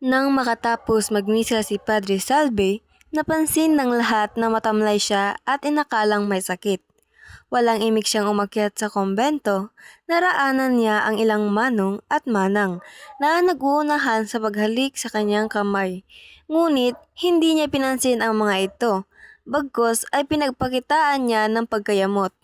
Nang makatapos magmisa si Padre Salve, napansin ng lahat na matamlay siya at inakalang may sakit. Walang imik siyang umakyat sa kumbento, naraanan niya ang ilang manong at manang na naguunahan sa paghalik sa kanyang kamay. Ngunit hindi niya pinansin ang mga ito, bagkus ay pinagpakitaan niya ng pagkayamot.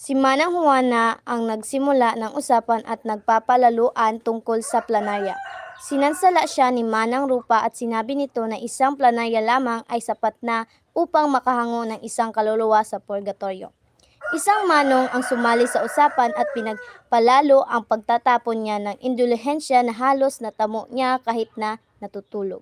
Si Manang Juana ang nagsimula ng usapan at nagpapalaluan tungkol sa planaya. Sinansala siya ni Manang Rupa at sinabi nito na isang planaya lamang ay sapat na upang makahango ng isang kaluluwa sa purgatorio. Isang manong ang sumali sa usapan at pinagpalalo ang pagtatapon niya ng indulhensya na halos natamo niya kahit na natutulog.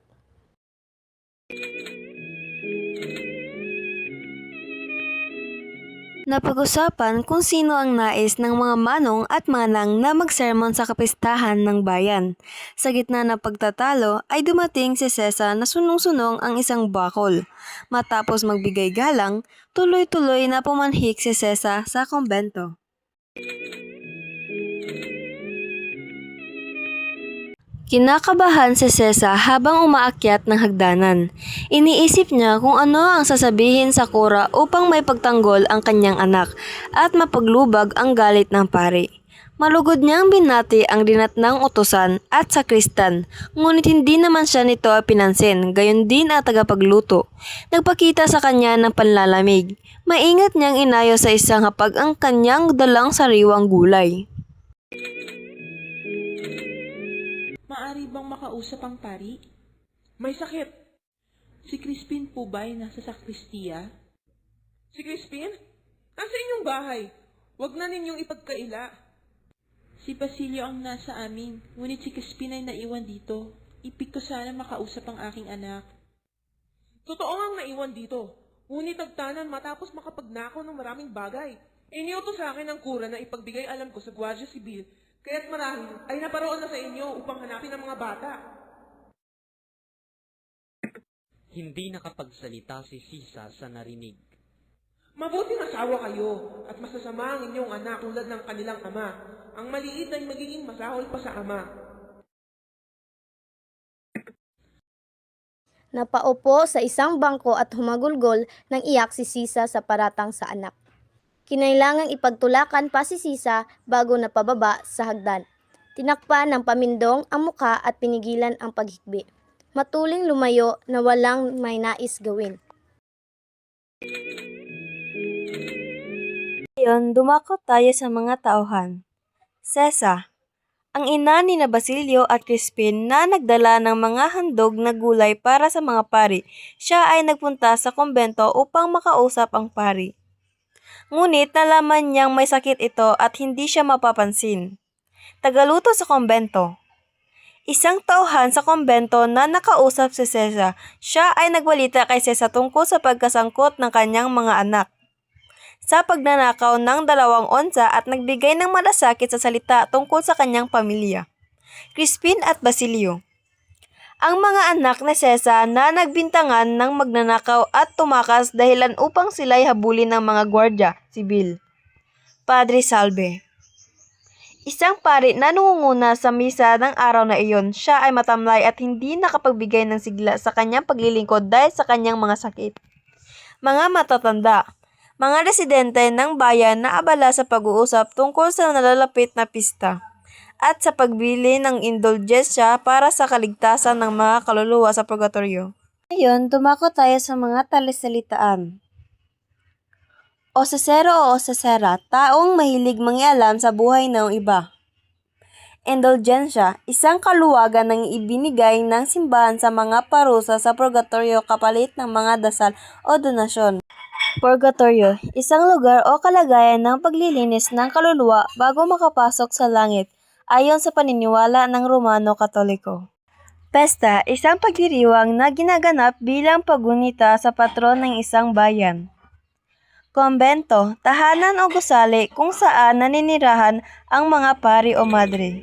Napag-usapan kung sino ang nais ng mga manong at manang na magsermon sa kapistahan ng bayan. Sa gitna ng pagtatalo ay dumating si Sesa na sunong-sunong ang isang bakol. Matapos magbigay galang, tuloy-tuloy na pumanhik si Sesa sa kumbento. Kinakabahan si Sesa habang umaakyat ng hagdanan. Iniisip niya kung ano ang sasabihin sa kura upang may pagtanggol ang kanyang anak at mapaglubag ang galit ng pari. Malugod niyang binati ang dinatnang utusan at sakristan, ngunit hindi naman siya nito pinansin, gayon din ang tagapagluto. Nagpakita sa kanya ng panlalamig. Maingat niyang inayo sa isang hapag ang kanyang dalang sariwang gulay. Maari bang makausap ang pari? May sakit. Si Crispin po ba ay nasa sakristiya? Si Crispin? Nasa inyong bahay. Huwag na ninyong ipagkaila. Si Basilio ang nasa amin, ngunit si Crispin ay naiwan dito. Ipig ko sana makausap ang aking anak. Totoo ngang naiwan dito. Ngunit nagtanan matapos makapagnakaw ng maraming bagay. Iniutos sa akin ng kura na ipagbigay alam ko sa Guardia Civil, kaya't marahil ay naparoon na sa inyo upang hanapin ang mga bata. Hindi nakapagsalita si Sisa sa narinig. Mabuting asawa kayo at masasama ang inyong anak tulad ng kanilang ama. Ang maliit ay magiging masahol pa sa ama. Napaupo sa isang bangko at humagulgol ng iyak si Sisa sa paratang sa anak. Kinailangang ipagtulakan pa si Sisa bago napababa sa hagdan. Tinakpan ng pamindong ang muka at pinigilan ang paghikbi. Matuling lumayo na walang may nais gawin. Ngayon, dumako tayo sa mga tauhan. Sesa, ang ina ni na Basilio at Crispin na nagdala ng mga handog na gulay para sa mga pari. Siya ay nagpunta sa kumbento upang makausap ang pari. Ngunit nalaman niyang may sakit ito at hindi siya mapapansin. Tagaluto sa kumbento. Isang tauhan sa kumbento na nakausap si Sesa. Siya ay nagbalita kay Sesa tungkol sa pagkasangkot ng kanyang mga anak sa pagnanakaw ng 2 onsa at nagbigay ng malasakit sa salita tungkol sa kanyang pamilya, Crispin at Basilio. Ang mga anak ni Sesa na nagbintangan ng magnanakaw at tumakas dahilan upang sila'y habulin ng mga gwardya sibil. Padre Salve. Isang pari na nangunguna sa misa ng araw na iyon, siya ay matamlay at hindi nakapagbigay ng sigla sa kanyang paglilingkod dahil sa kanyang mga sakit. Mga matatanda. Mga residente ng bayan na abala sa pag-uusap tungkol sa nalalapit na pista at sa pagbili ng indulgensya para sa kaligtasan ng mga kaluluwa sa purgatorio. Ngayon, dumako tayo sa mga talisalitaan. Osesero o osesera, taong mahilig mangialam sa buhay ng iba. Indulgensya, isang kaluwagan ng ibinigay ng simbahan sa mga parusa sa purgatorio kapalit ng mga dasal o donasyon. Purgatorio, isang lugar o kalagayan ng paglilinis ng kaluluwa bago makapasok sa langit, ayon sa paniniwala ng Romano Katoliko. Pesta, isang pagdiriwang na ginaganap bilang paggunita sa patron ng isang bayan. Kumbento, tahanan o gusali kung saan naninirahan ang mga pari o madre.